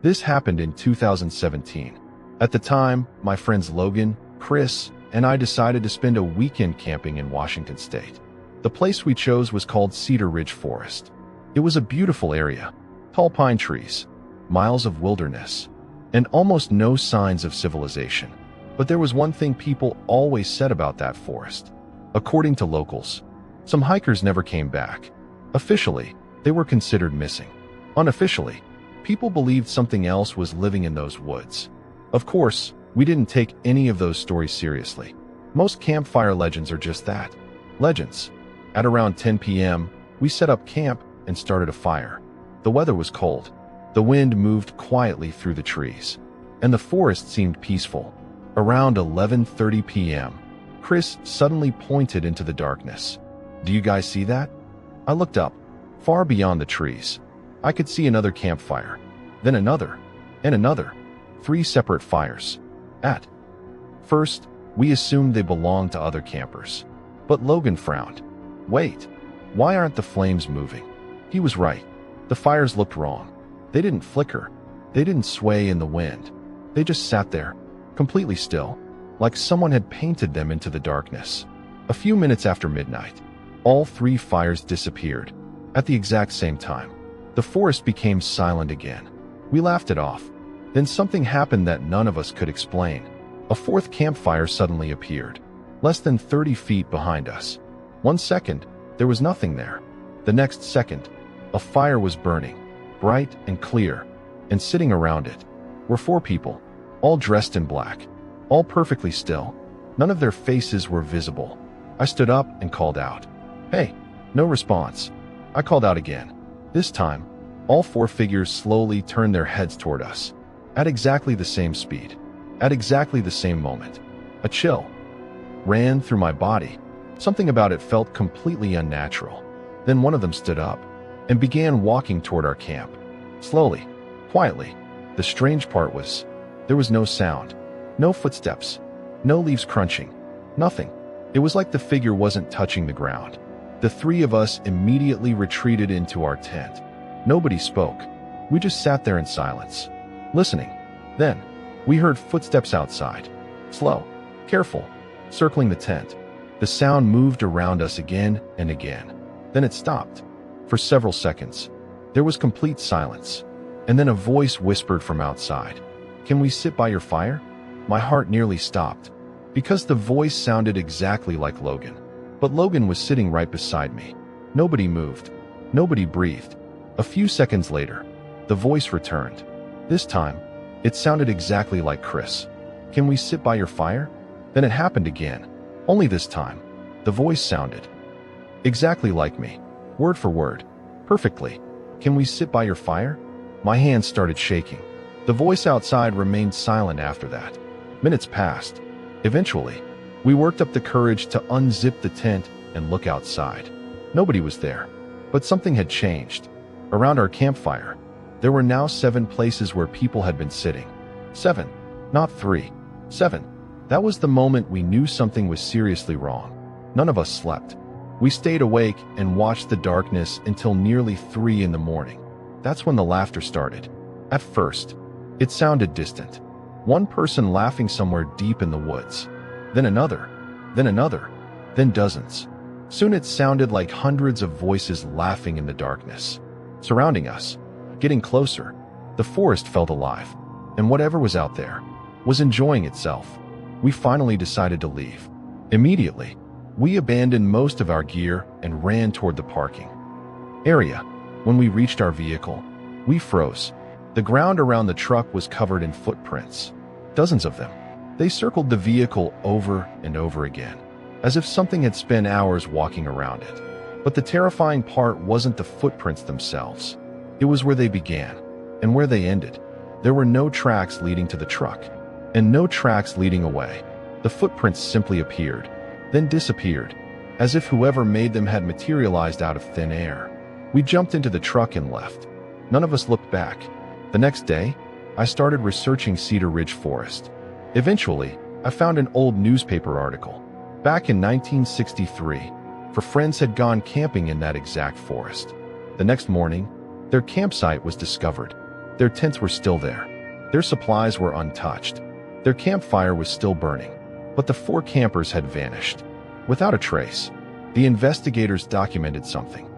This happened in 2017. At the time, my friends Logan, Chris, and I decided to spend a weekend camping in Washington State. The place we chose was called Cedar Ridge Forest. It was a beautiful area, tall pine trees, miles of wilderness, and almost no signs of civilization. But there was one thing people always said about that forest. According to locals, some hikers never came back. Officially, they were considered missing. Unofficially, people believed something else was living in those woods. Of course, we didn't take any of those stories seriously. Most campfire legends are just that, legends. At around 10 p.m., we set up camp and started a fire. The weather was cold. The wind moved quietly through the trees, and the forest seemed peaceful. Around 11:30 p.m., Chris suddenly pointed into the darkness. "Do you guys see that?" I looked up. Far beyond the trees, I could see another campfire, then another, and another. 3 separate fires. At first, we assumed they belonged to other campers. But Logan frowned. "Wait, why aren't the flames moving?" He was right. The fires looked wrong. They didn't flicker. They didn't sway in the wind. They just sat there, completely still, like someone had painted them into the darkness. A few minutes after midnight, all 3 fires disappeared. At the exact same time, the forest became silent again. We laughed it off. Then something happened that none of us could explain. A 4th campfire suddenly appeared, less than 30 feet behind us. 1 second, there was nothing there. The next second, a fire was burning, bright and clear, and sitting around it were 4 people, all dressed in black, all perfectly still. None of their faces were visible. I stood up and called out, "Hey!" No response. I called out again. This time, all 4 figures slowly turned their heads toward us, at exactly the same speed, at exactly the same moment. A chill ran through my body. Something about it felt completely unnatural. Then one of them stood up and began walking toward our camp. Slowly, quietly. The strange part was, there was no sound, no footsteps, no leaves crunching, nothing. It was like the figure wasn't touching the ground. The 3 of us immediately retreated into our tent. Nobody spoke. We just sat there in silence, listening. Then, we heard footsteps outside. Slow, careful, circling the tent. The sound moved around us again and again. Then it stopped. For several seconds, there was complete silence. And then a voice whispered from outside, "Can we sit by your fire?" My heart nearly stopped, because the voice sounded exactly like Logan. But Logan was sitting right beside me. Nobody moved. Nobody breathed. A few seconds later, the voice returned. This time, it sounded exactly like Chris. "Can we sit by your fire?" Then it happened again. Only this time, the voice sounded exactly like me, word for word, perfectly. "Can we sit by your fire?" My hands started shaking. The voice outside remained silent after that. Minutes passed. Eventually, we worked up the courage to unzip the tent and look outside. Nobody was there, but something had changed. Around our campfire, there were now 7 places where people had been sitting. 7, not 3. 7. That was the moment we knew something was seriously wrong. None of us slept. We stayed awake and watched the darkness until nearly 3 in the morning. That's when the laughter started. At first, it sounded distant. One person laughing somewhere deep in the woods. Then another, then dozens. Soon it sounded like hundreds of voices laughing in the darkness, surrounding us, getting closer. The forest felt alive, and whatever was out there was enjoying itself. We finally decided to leave. Immediately, we abandoned most of our gear and ran toward the parking area. When we reached our vehicle, we froze. The ground around the truck was covered in footprints, dozens of them. They circled the vehicle over and over again, as if something had spent hours walking around it. But the terrifying part wasn't the footprints themselves. It was where they began and where they ended. There were no tracks leading to the truck, and no tracks leading away. The footprints simply appeared, then disappeared, as if whoever made them had materialized out of thin air. We jumped into the truck and left. None of us looked back. The next day, I started researching Cedar Ridge Forest. Eventually, I found an old newspaper article. Back in 1963, 4 friends had gone camping in that exact forest. The next morning, their campsite was discovered. Their tents were still there. Their supplies were untouched. Their campfire was still burning. But the 4 campers had vanished. Without a trace, the investigators documented something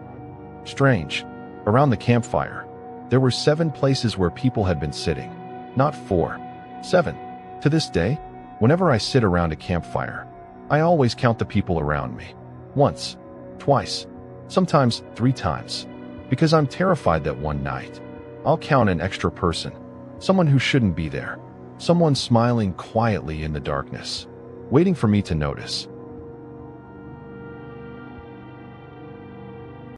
strange. Around the campfire, there were 7 places where people had been sitting. Not 4. 7. To this day, whenever I sit around a campfire, I always count the people around me. Once, twice, sometimes 3 times. Because I'm terrified that one night, I'll count an extra person. Someone who shouldn't be there. Someone smiling quietly in the darkness, waiting for me to notice.